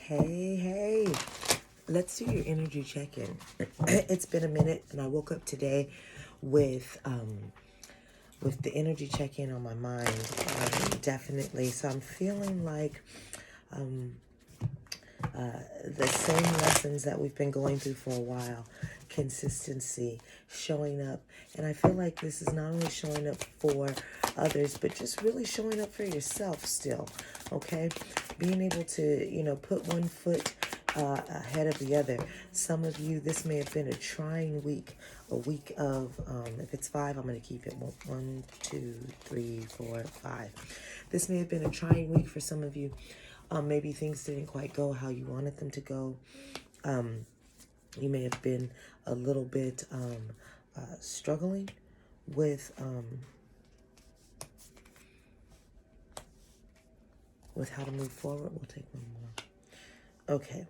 Hey, let's do your energy check-in. It's been a minute, and I woke up today with the energy check-in on my mind, definitely. So I'm feeling like the same lessons that we've been going through for a while, consistency, showing up. And I feel like this is not only showing up for others, but just really showing up for yourself still, okay? Being able to, put one foot ahead of the other. Some of you, this may have been a trying week, a week of, if it's 5, I'm going to keep it 1, 2, 3, 4, 5. This may have been a trying week for some of you. Maybe things didn't quite go how you wanted them to go. You may have been a little bit struggling with how to move forward. We'll take one more. Okay.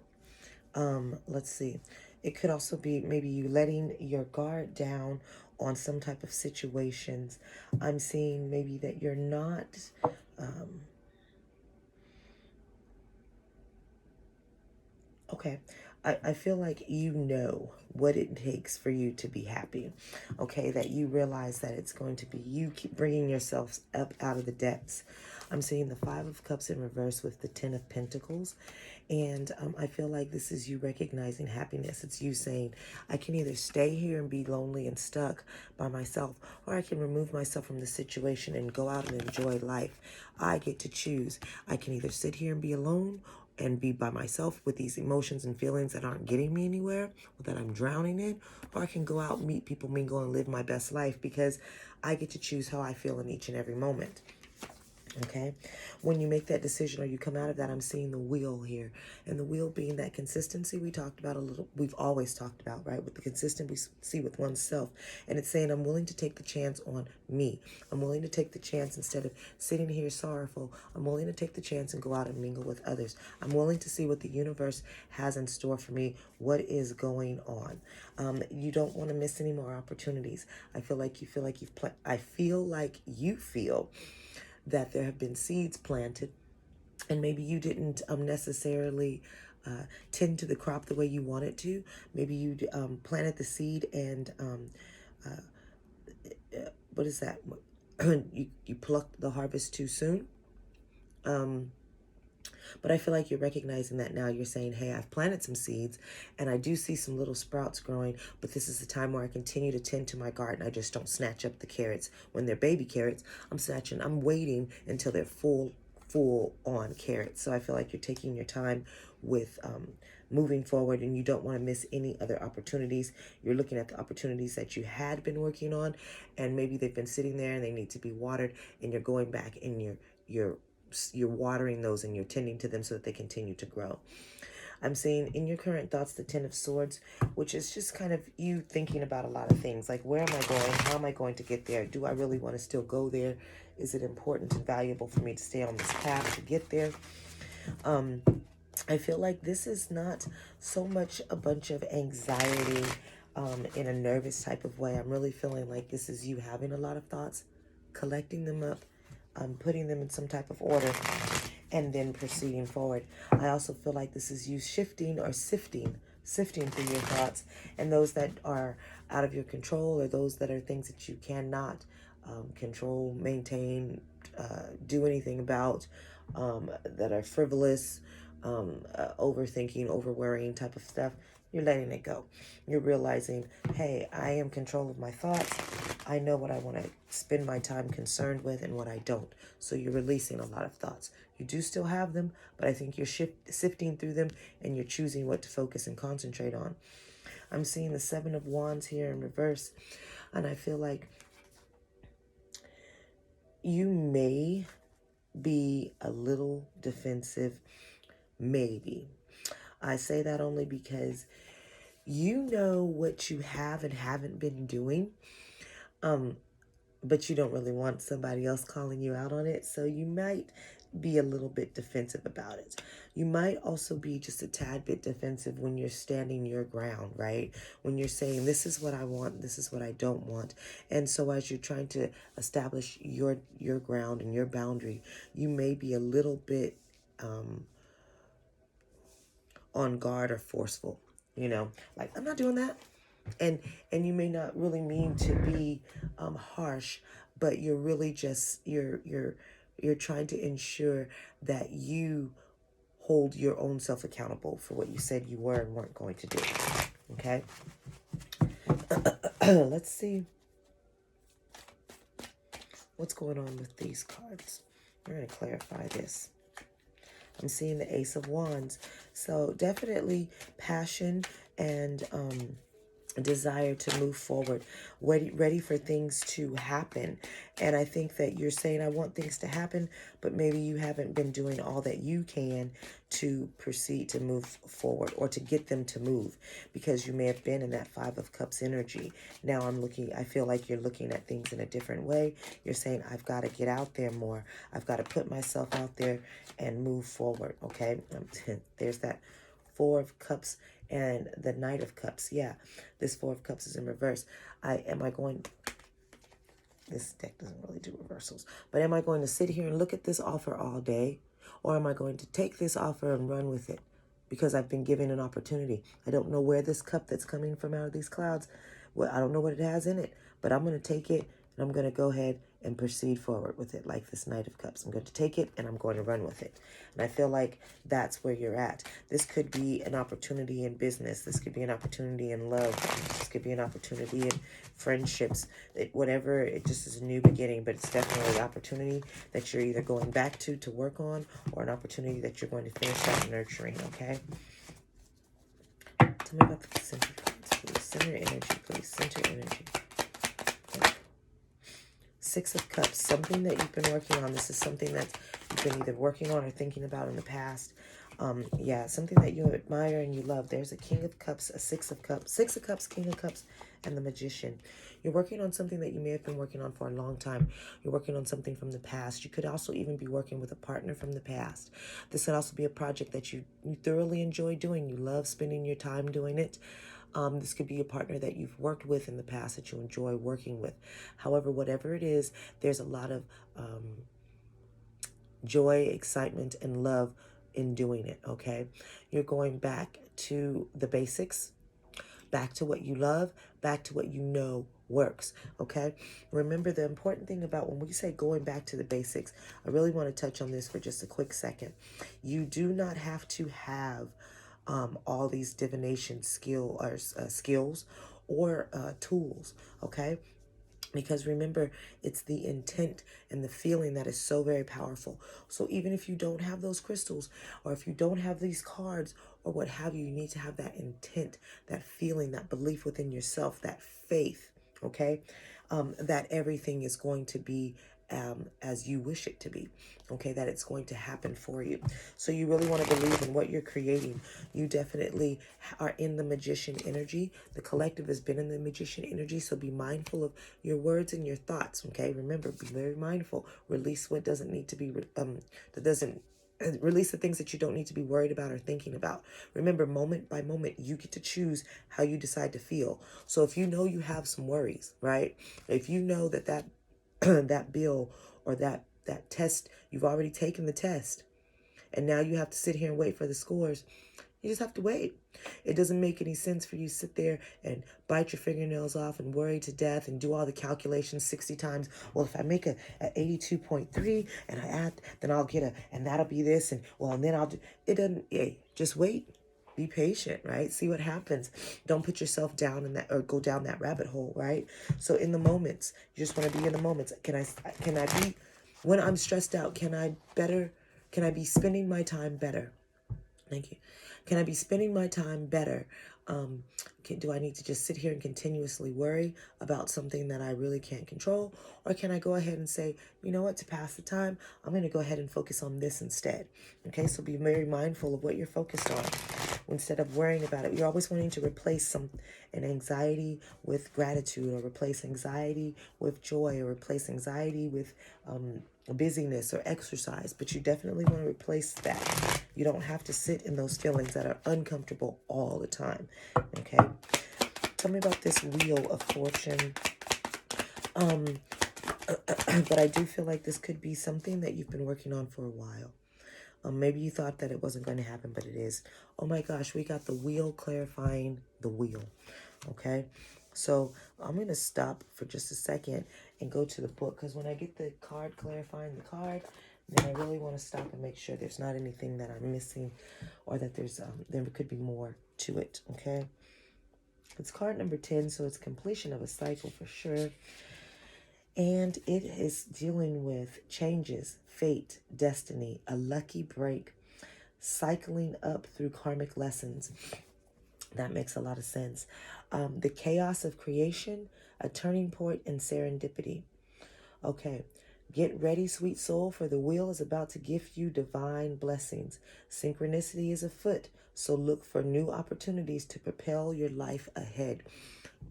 Let's see. It could also be maybe you letting your guard down on some type of situations. I'm seeing maybe that you're not okay. I feel like you know what it takes for you to be happy. Okay, that you realize that it's going to be you keep bringing yourself up out of the depths. I'm seeing the 5 of Cups in reverse with the 10 of Pentacles. And I feel like this is you recognizing happiness. It's you saying, I can either stay here and be lonely and stuck by myself, or I can remove myself from the situation and go out and enjoy life. I get to choose. I can either sit here and be alone and be by myself with these emotions and feelings that aren't getting me anywhere, or that I'm drowning in, or I can go out, meet people, mingle, and live my best life because I get to choose how I feel in each and every moment. Okay, when you make that decision or you come out of that, I'm seeing the wheel here, and the wheel being that consistency we talked about a little, we've always talked about, right? With the consistency with oneself, and it's saying I'm willing to take the chance on me. I'm willing to take the chance instead of sitting here sorrowful. I'm willing to take the chance and go out and mingle with others. I'm willing to see what the universe has in store for me. What is going on? You don't want to miss any more opportunities. I feel like you feel like I feel like you feel that there have been seeds planted, and maybe you didn't necessarily tend to the crop the way you wanted to. Maybe you planted the seed and what is that? you plucked the harvest too soon. But I feel like you're recognizing that now. You're saying, hey, I've planted some seeds and I do see some little sprouts growing, but this is the time where I continue to tend to my garden. I just don't snatch up the carrots when they're baby carrots. I'm waiting until they're full on carrots. So I feel like you're taking your time with moving forward, and you don't want to miss any other opportunities. You're looking at the opportunities that you had been working on, and maybe they've been sitting there and they need to be watered, and you're going back and you're watering those and you're tending to them so that they continue to grow. I'm seeing in your current thoughts the 10 of Swords, which is just kind of you thinking about a lot of things. Like, where am I going? How am I going to get there? Do I really want to still go there? Is it important and valuable for me to stay on this path to get there? I feel like this is not so much a bunch of anxiety in a nervous type of way. I'm really feeling like this is you having a lot of thoughts, collecting them up, putting them in some type of order, and then proceeding forward. I also feel like this is you shifting or sifting through your thoughts, and those that are out of your control, or those that are things that you cannot control, maintain, do anything about, that are frivolous, overthinking, over worrying type of stuff. You're letting it go. You're realizing, hey, I am in control of my thoughts. I know what I want to spend my time concerned with and what I don't. So you're releasing a lot of thoughts. You do still have them, but I think you're sifting through them, and you're choosing what to focus and concentrate on. I'm seeing the 7 of Wands here in reverse, and I feel like you may be a little defensive, maybe. I say that only because you know what you have and haven't been doing, but you don't really want somebody else calling you out on it. So you might be a little bit defensive about it. You might also be just a tad bit defensive when you're standing your ground, right? When you're saying, this is what I want, this is what I don't want. And so as you're trying to establish your ground and your boundary, you may be a little bit on guard or forceful, you know, like, I'm not doing that. And you may not really mean to be harsh, but you're really just you're trying to ensure that you hold your own self accountable for what you said you were and weren't going to do. Okay. Let's see what's going on with these cards. We're going to clarify this. I'm seeing the Ace of Wands. So definitely passion and desire to move forward, ready for things to happen. And I think that you're saying, I want things to happen, but maybe you haven't been doing all that you can to proceed to move forward or to get them to move, because you may have been in that Five of Cups energy. Now I feel like you're looking at things in a different way. You're saying, I've got to get out there more. I've got to put myself out there and move forward. Okay. There's that Four of Cups and the Knight of Cups. Yeah, this Four of Cups is in reverse. This deck doesn't really do reversals, but am I going to sit here and look at this offer all day? Or am I going to take this offer and run with it? Because I've been given an opportunity. I don't know where this cup that's coming from out of these clouds, well, I don't know what it has in it, but I'm going to take it and I'm going to go ahead and proceed forward with it, like this Knight of Cups. I'm going to take it and I'm going to run with it. And I feel like that's where you're at. This could be an opportunity in business. This could be an opportunity in love. This could be an opportunity in friendships. Whatever, it just is a new beginning, but it's definitely an opportunity that you're either going back to work on, or an opportunity that you're going to finish that nurturing, okay? Tell me about the center cards, please. Center energy, please. Center energy. Six of Cups, something that you've been working on. This is something that you've been either working on or thinking about in the past. Yeah, something that you admire and you love. There's a King of Cups, a Six of Cups, King of Cups, and the Magician. You're working on something that you may have been working on for a long time. You're working on something from the past. You could also even be working with a partner from the past. This could also be a project that you thoroughly enjoy doing. You love spending your time doing it. This could be a partner that you've worked with in the past that you enjoy working with. However, whatever it is, there's a lot of joy, excitement, and love in doing it, okay? You're going back to the basics, back to what you love, back to what you know works, okay? Remember, the important thing about when we say going back to the basics, I really want to touch on this for just a quick second. You do not have to have all these divination skills or tools, okay? Because remember, it's the intent and the feeling that is so very powerful. So even if you don't have those crystals, or if you don't have these cards or what have you, you need to have that intent, that feeling, that belief within yourself, that faith, okay? That everything is going to be as you wish it to be, okay, that it's going to happen for you. So you really want to believe in what you're creating. You definitely are in the Magician energy. The collective has been in the Magician energy, so be mindful of your words and your thoughts, okay? Remember, be very mindful. Release what doesn't need to be, release the things that you don't need to be worried about or thinking about. Remember, moment by moment, you get to choose how you decide to feel. So if you know you have some worries, right? If you know that that bill or that test, you've already taken the test, and now you have to sit here and wait for the scores, you just have to wait. It doesn't make any sense for you to sit there and bite your fingernails off and worry to death and do all the calculations 60 times. Well, if I make a 82.3 and I add, then I'll get and that'll be this, and well, and then I'll do it. Doesn't, hey, just wait. Be patient, right? See what happens. Don't put yourself down in that, or go down that rabbit hole, right? So in the moments, you just want to be in the moments. Can I be, when I'm stressed out, can I be spending my time better? Thank you. Can I be spending my time better? Do I need to just sit here and continuously worry about something that I really can't control? Or can I go ahead and say, you know what, to pass the time, I'm going to go ahead and focus on this instead. Okay, so be very mindful of what you're focused on instead of worrying about it. You're always wanting to replace an anxiety with gratitude, or replace anxiety with joy, or replace anxiety with busyness or exercise. But you definitely want to replace that. You don't have to sit in those feelings that are uncomfortable all the time. Okay? Tell me about this Wheel of Fortune. But I do feel like this could be something that you've been working on for a while. Maybe you thought that it wasn't going to happen, but it is. Oh my gosh, we got the wheel clarifying the wheel. Okay, so I'm going to stop for just a second and go to the book, because when I get the card clarifying the card, then I really want to stop and make sure there's not anything that I'm missing, or that there could be more to it. Okay, it's card number 10, so it's completion of a cycle for sure. And it is dealing with changes, fate, destiny, a lucky break, cycling up through karmic lessons. That makes a lot of sense. The chaos of creation, a turning point, and serendipity. Okay, get ready, sweet soul, for the wheel is about to gift you divine blessings. Synchronicity is afoot, so look for new opportunities to propel your life ahead.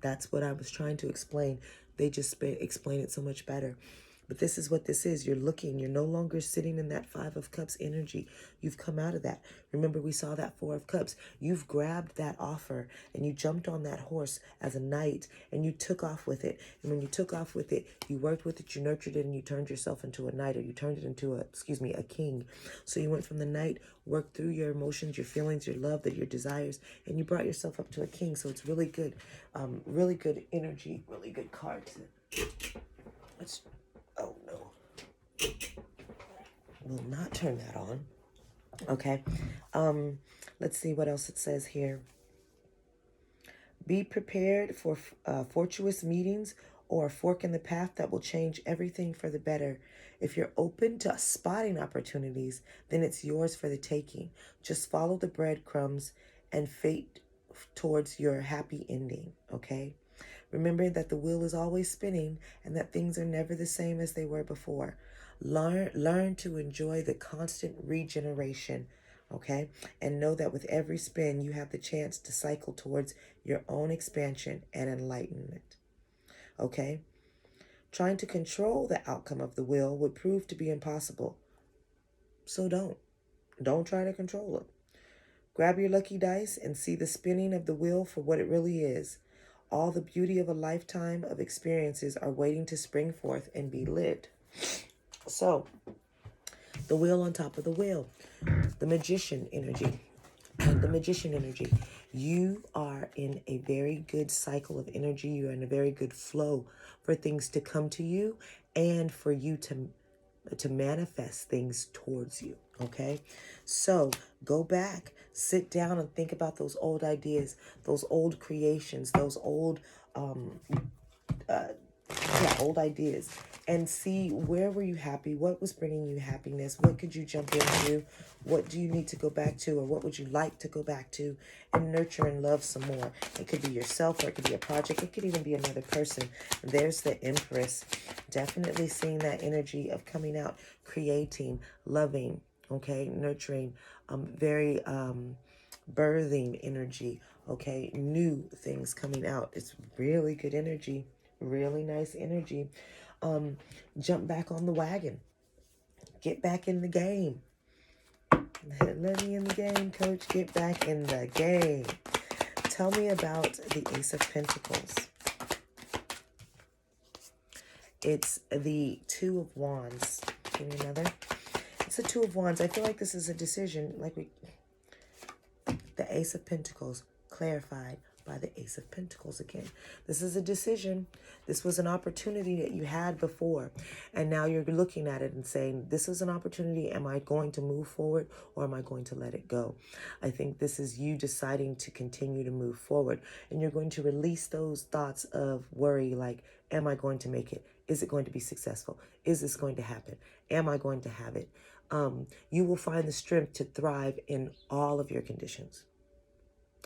That's what I was trying to explain. They just explain it so much better. But this is what this is. You're looking. You're no longer sitting in that 5 of Cups energy. You've come out of that. Remember, we saw that 4 of Cups. You've grabbed that offer and you jumped on that horse as a knight and you took off with it. And when you took off with it, you worked with it, you nurtured it, and you turned yourself into a knight, or you turned it into a king. So you went from the knight, worked through your emotions, your feelings, your love, your desires, and you brought yourself up to a king. So it's really good. Really good energy, really good cards. Oh no, will not turn that on. Okay, let's see what else it says here. Be prepared for fortuitous meetings or a fork in the path that will change everything for the better. If you're open to spotting opportunities, then it's yours for the taking. Just follow the breadcrumbs and fate towards your happy ending, okay? Remember that the wheel is always spinning and that things are never the same as they were before. Learn to enjoy the constant regeneration, okay? And know that with every spin, you have the chance to cycle towards your own expansion and enlightenment, okay? Trying to control the outcome of the wheel would prove to be impossible. So don't try to control it. Grab your lucky dice and see the spinning of the wheel for what it really is. All the beauty of a lifetime of experiences are waiting to spring forth and be lived. So, the wheel on top of the wheel, the magician energy. The magician energy. You are in a very good cycle of energy. You're in a very good flow for things to come to you and for you to manifest things towards you. Okay, so go back, sit down and think about those old ideas, those old creations, those old old ideas, and see where were you happy, what was bringing you happiness, what could you jump into, what do you need to go back to, or what would you like to go back to, and nurture and love some more. It could be yourself, or it could be a project, it could even be another person. There's the Empress, definitely seeing that energy of coming out, creating, loving, okay, nurturing, very birthing energy, okay, new things coming out. It's really good energy. Really nice energy. Jump back on the wagon. Get back in the game. Let me in the game, coach. Get back in the game. Tell me about the Ace of Pentacles. It's the Two of Wands. Give me another. It's the Two of Wands. I feel like this is a decision. The Ace of Pentacles clarified by the Ace of Pentacles again. This is a decision. This was an opportunity that you had before, and now you're looking at it and saying, this is an opportunity. Am I going to move forward, or am I going to let it go? I think this is you deciding to continue to move forward, and you're going to release those thoughts of worry, like, am I going to make it? Is it going to be successful? Is this going to happen? Am I going to have it? You will find the strength to thrive in all of your conditions.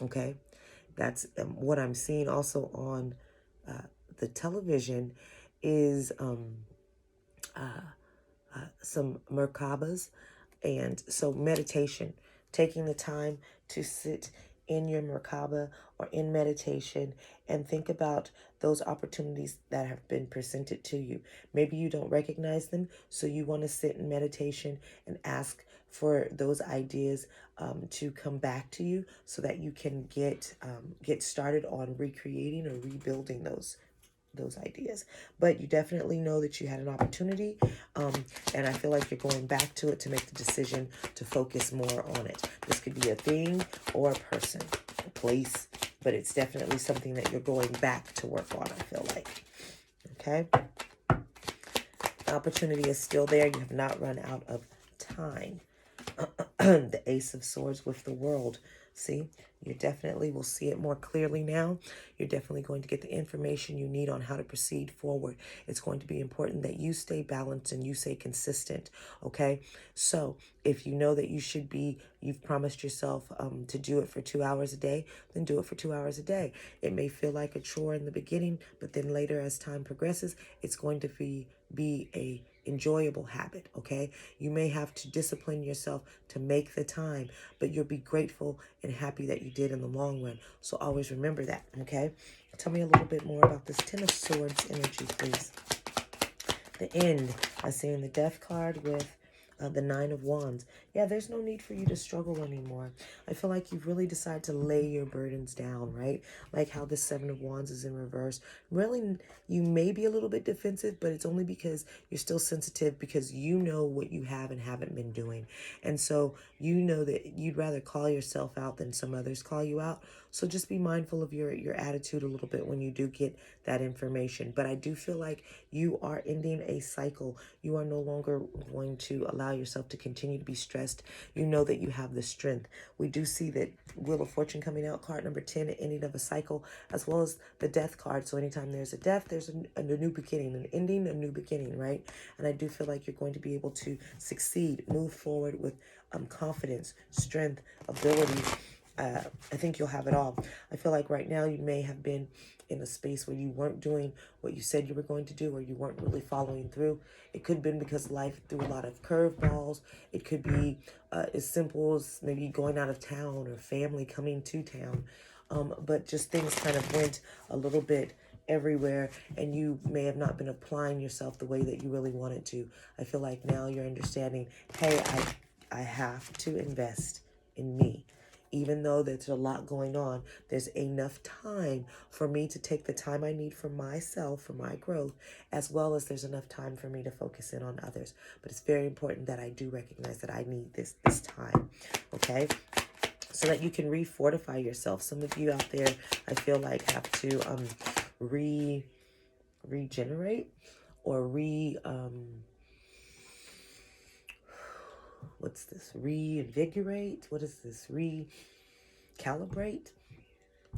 Okay? That's what I'm seeing also on the television is some Merkabas. And so meditation, taking the time to sit in your Merkaba or in meditation and think about those opportunities that have been presented to you. Maybe you don't recognize them, so you want to sit in meditation and ask for those ideas to come back to you so that you can get started on recreating or rebuilding those those ideas. But you definitely know that you had an opportunity, and I feel like you're going back to it to make the decision to focus more on it. This could be a thing or a person, a place, but it's definitely something that you're going back to work on, I feel like. Okay? The opportunity is still there. You have not run out of time. The Ace of Swords with the World. See, you definitely will see it more clearly now. You're definitely going to get the information you need on how to proceed forward. It's going to be important that you stay balanced and you stay consistent, okay? So if you know that you've promised yourself to do it for 2 hours a day, then do it for 2 hours a day. It may feel like a chore in the beginning, but then later as time progresses, it's going to be a enjoyable habit, okay? You may have to discipline yourself to make the time, but you'll be grateful and happy that you did in the long run. So always remember that, okay? Tell me a little bit more about this Ten of Swords energy, please. The End. I see in the Death card with the Nine of Wands. Yeah, there's no need for you to struggle anymore. I feel like you've really decided to lay your burdens down, right? Like how the Seven of Wands is in reverse. Really, you may be a little bit defensive, but it's only because you're still sensitive because you know what you have and haven't been doing. And so you know that you'd rather call yourself out than some others call you out. So just be mindful of your attitude a little bit when you do get that information. But I do feel like you are ending a cycle. You are no longer going to allow yourself to continue to be stressed. You know that you have the strength. We do see that Wheel of Fortune coming out, card number 10, the ending of a cycle, as well as the Death card. So anytime there's a death, there's a new beginning, an ending, a new beginning, right? And I do feel like you're going to be able to succeed, move forward with confidence, strength, ability. I think you'll have it all. I feel like right now you may have been in a space where you weren't doing what you said you were going to do, or you weren't really following through. It could have been because life threw a lot of curveballs. It could be as simple as maybe going out of town or family coming to town. But just things kind of went a little bit everywhere, and you may have not been applying yourself the way that you really wanted to. I feel like now you're understanding, hey, I have to invest in me. Even though there's a lot going on, there's enough time for me to take the time I need for myself, for my growth, as well as there's enough time for me to focus in on others. But it's very important that I do recognize that I need this time, okay? So that you can refortify yourself. Some of you out there, I feel like, have to regenerate or what's this? Reinvigorate? What is this? Recalibrate?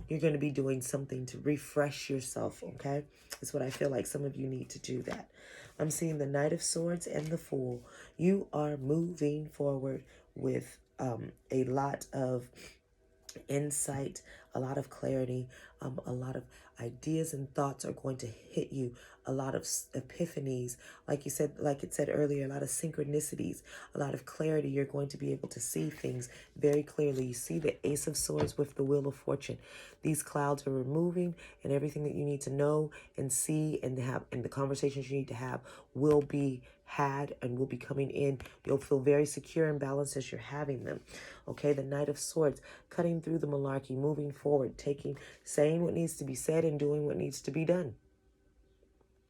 You're going to be doing something to refresh yourself, okay? That's what I feel like some of you need to do that. I'm seeing the Knight of Swords and the Fool. You are moving forward with a lot of insight, a lot of clarity, a lot of ideas and thoughts are going to hit you, a lot of epiphanies, like you said, like it said earlier, a lot of synchronicities, a lot of clarity. You're going to be able to see things very clearly. You see the Ace of Swords with the Wheel of Fortune. These clouds are removing, and everything that you need to know and see and have, and the conversations you need to have will be had and will be coming in. You'll feel very secure and balanced as you're having them. Okay, the Knight of Swords, cutting through the malarkey, moving forward, saying what needs to be said and doing what needs to be done.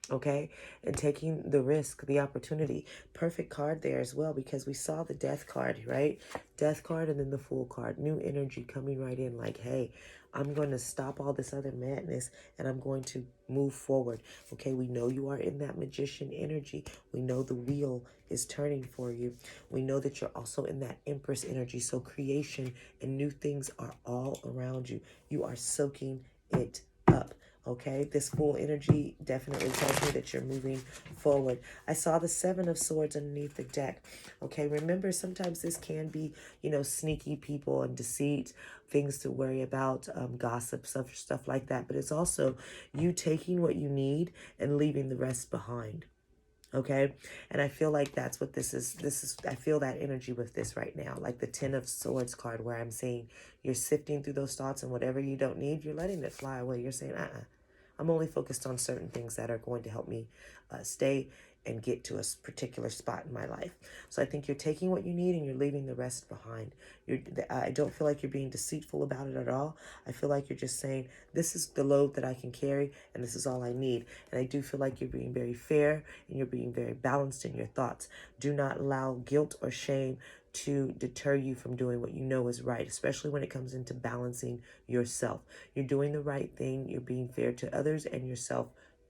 Okay, and taking the risk, the opportunity. Perfect card there as well, because we saw the Death card, right? Death card and then the Fool card. New energy coming right in like, hey, I'm going to stop all this other madness and I'm going to move forward. Okay, we know you are in that Magician energy. We know the wheel is turning for you. We know that you're also in that Empress energy. So creation and new things are all around you. You are soaking it up. Okay, this Fool energy definitely tells me that you're moving forward. I saw the Seven of Swords underneath the deck. Okay, remember, sometimes this can be, sneaky people and deceit, things to worry about, gossip, stuff like that. But it's also you taking what you need and leaving the rest behind. Okay, and I feel like that's what this is. I feel that energy with this right now, like the Ten of Swords card, where I'm saying you're sifting through those thoughts, and whatever you don't need, you're letting it fly away. You're saying, I'm only focused on certain things that are going to help me stay and get to a particular spot in my life. So I think you're taking what you need and you're leaving the rest behind. I don't feel like you're being deceitful about it at all. I feel like you're just saying, this is the load that I can carry and this is all I need. And I do feel like you're being very fair and you're being very balanced in your thoughts. Do not allow guilt or shame to deter you from doing what you know is right, especially when it comes into balancing yourself. You're doing the right thing. You're being fair to others and yourself.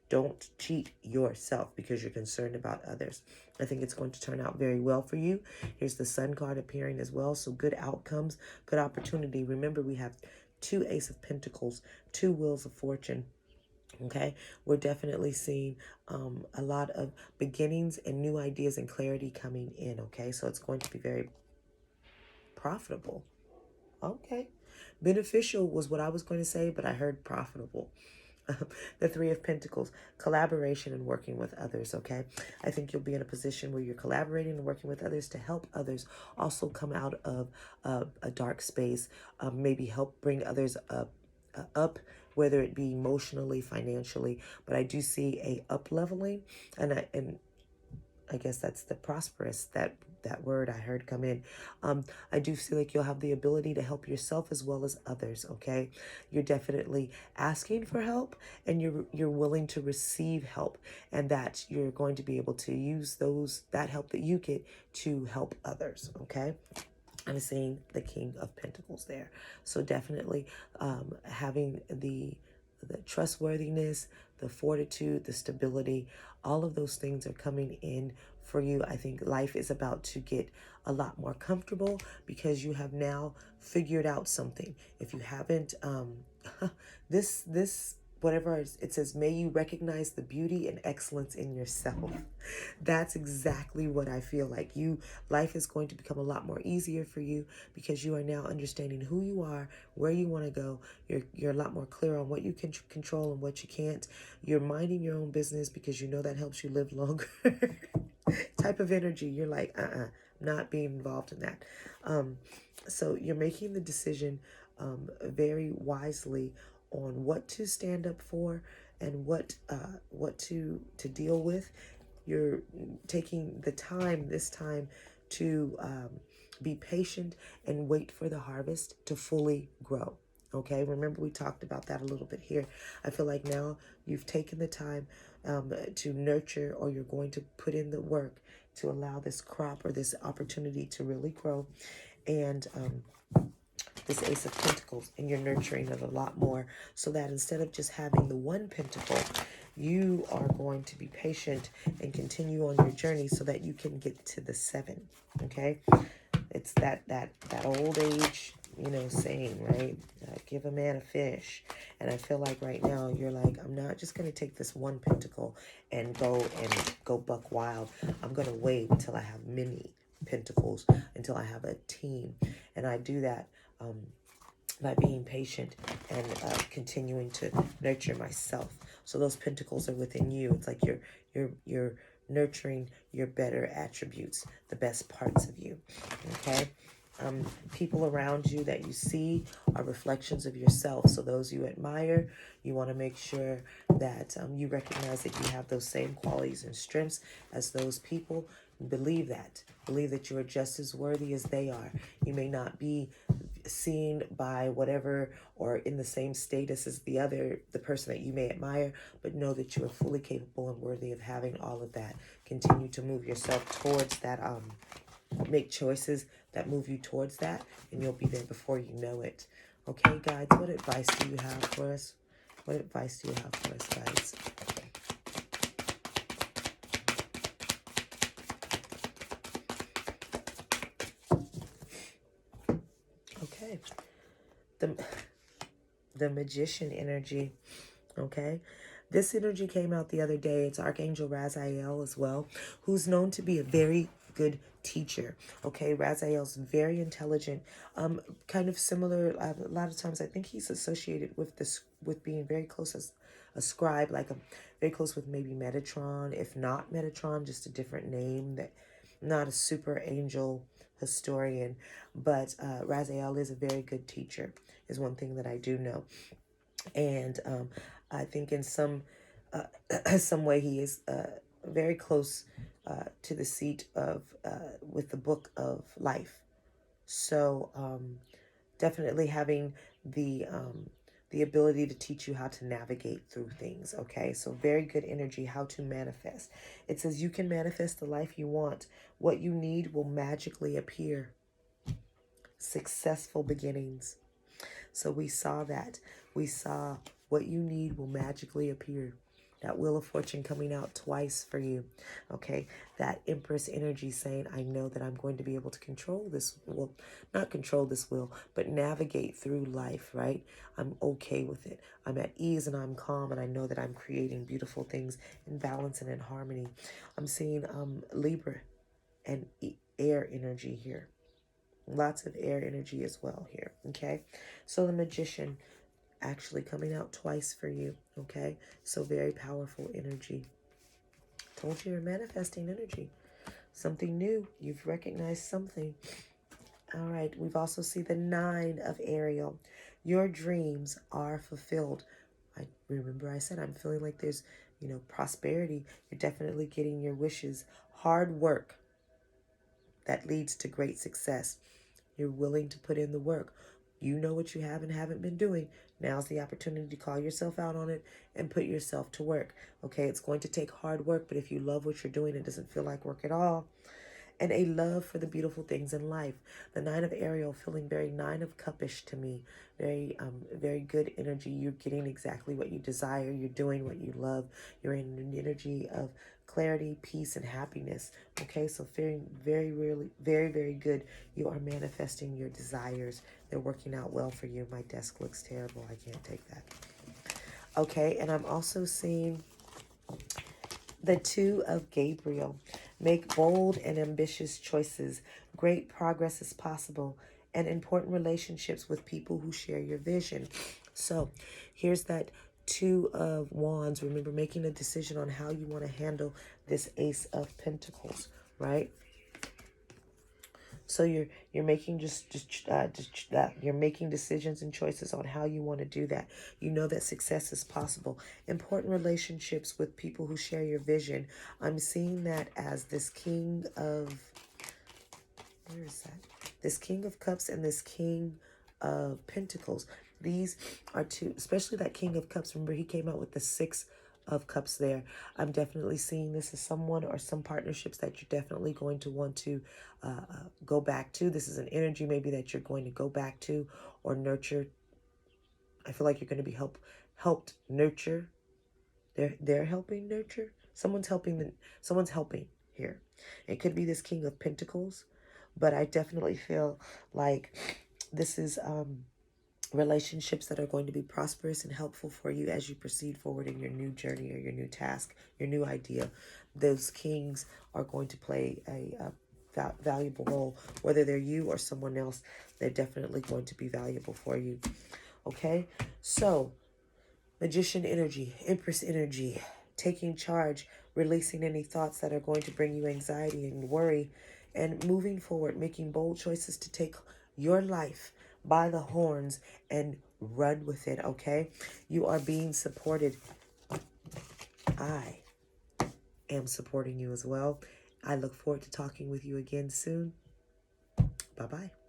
Don't cheat yourself because you're concerned about others. I think it's going to turn out very well for you. Here's the Sun card appearing as well. So good outcomes, good opportunity. Remember, we have 2 Ace of Pentacles, 2 Wheels of Fortune. Okay, we're definitely seeing a lot of beginnings and new ideas and clarity coming in. Okay, so it's going to be very profitable. Okay, beneficial was what I was going to say, but I heard profitable. The 3 of Pentacles, collaboration and working with others, okay? I think you'll be in a position where you're collaborating and working with others to help others also come out of a dark space, maybe help bring others up, whether it be emotionally, financially. But I do see a up leveling, and I guess that's the prosperous, that word I heard come in. I do feel like you'll have the ability to help yourself as well as others, okay? You're definitely asking for help and you're willing to receive help, and that you're going to be able to use that help that you get to help others, okay? I'm seeing the King of Pentacles there. So definitely having the trustworthiness, the fortitude, the stability, all of those things are coming in for you. I think life is about to get a lot more comfortable because you have now figured out something. If you haven't, this whatever it says, may you recognize the beauty and excellence in yourself. That's exactly what I feel like. Life is going to become a lot more easier for you because you are now understanding who you are, where you want to go. You're a lot more clear on what you can control and what you can't. You're minding your own business because you know that helps you live longer. Type of energy. You're like, not being involved in that. So you're making the decision very wisely on what to stand up for and what to deal with. You're taking the time this time to be patient and wait for the harvest to fully grow. Okay, remember we talked about that a little bit here. I feel like now you've taken the time to nurture, or you're going to put in the work to allow this crop or this opportunity to really grow. And this Ace of Pentacles, and you're nurturing it a lot more, so that instead of just having the 1 pentacle, you are going to be patient and continue on your journey so that you can get to the 7. Okay, it's that old age, saying, right? Give a man a fish. And I feel like right now you're like, I'm not just going to take this 1 pentacle and go buck wild. I'm going to wait until I have many pentacles, until I have a team. And I do that by being patient and continuing to nurture myself. So those pentacles are within you. It's like you're nurturing your better attributes, the best parts of you. Okay. People around you that you see are reflections of yourself. So those you admire, you want to make sure that you recognize that you have those same qualities and strengths as those people. Believe that. Believe that you are just as worthy as they are. You may not be seen by whatever or in the same status as the person that you may admire, but know that you are fully capable and worthy of having all of that. Continue to move yourself towards that, make choices that move you towards that, and you'll be there before you know it. Okay, guys, what advice do you have for us? What advice do you have for us, guys? Okay. The Magician energy. Okay. This energy came out the other day. It's Archangel Raziel as well, who's known to be a very good teacher. Okay, Raziel's very intelligent, kind of similar. A lot of times I think he's associated with with being very close as a scribe, like very close with maybe Metatron, if not Metatron, just a different name, that not a super angel historian, but Raziel is a very good teacher, is one thing that I do know. And I think in some way he is very close to the seat of, with the book of life. So definitely having the ability to teach you how to navigate through things. Okay, so very good energy, how to manifest. It says you can manifest the life you want. What you need will magically appear. Successful beginnings. So we saw that. We saw what you need will magically appear. That Wheel of Fortune coming out twice for you. Okay. That Empress energy saying, I know that I'm going to be able to control this. Well, not control this wheel, but navigate through life, right? I'm okay with it. I'm at ease and I'm calm, and I know that I'm creating beautiful things in balance and in harmony. I'm seeing Libra and air energy here. Lots of air energy as well here. Okay. So the Magician actually coming out twice for you. Okay, so very powerful energy. Told you you're manifesting energy. Something new. You've recognized something. All right, we've also seen the 9 of Ariel. Your dreams are fulfilled. I remember I said I'm feeling like there's, prosperity. You're definitely getting your wishes. Hard work that leads to great success. You're willing to put in the work. You know what you have and haven't been doing. Now's the opportunity to call yourself out on it and put yourself to work. Okay, it's going to take hard work, but if you love what you're doing, it doesn't feel like work at all. And a love for the beautiful things in life. The 9 of Ariel feeling very 9 of Cupish to me. Very good energy. You're getting exactly what you desire. You're doing what you love. You're in an energy of clarity, peace, and happiness. Okay, so very, very, really, very, very good. You are manifesting your desires. They're working out well for you. My desk looks terrible. I can't take that. Okay, and I'm also seeing the 2 of Gabriel. Make bold and ambitious choices. Great progress is possible, and important relationships with people who share your vision. So here's that 2 of Wands. Remember, making a decision on how you want to handle this Ace of Pentacles, right? So you're making you're making decisions and choices on how you want to do that. You know that success is possible. Important relationships with people who share your vision. I'm seeing that as this King of, where is that? This King of Cups and this King of Pentacles. These are two, especially that King of Cups. Remember, he came out with the 6 of Cups there. I'm definitely seeing this as someone or some partnerships that you're definitely going to want to go back to. This is an energy maybe that you're going to go back to or nurture. I feel like you're going to be helped nurture. They're helping nurture. Someone's helping here. It could be this King of Pentacles, but I definitely feel like this is relationships that are going to be prosperous and helpful for you as you proceed forward in your new journey or your new task, your new idea. Those kings are going to play a valuable role, whether they're you or someone else. They're definitely going to be valuable for you. Okay, so Magician energy, Empress energy, taking charge, releasing any thoughts that are going to bring you anxiety and worry, and moving forward, making bold choices to take your life by the horns and run with it, okay? You are being supported. I am supporting you as well. I look forward to talking with you again soon. Bye-bye.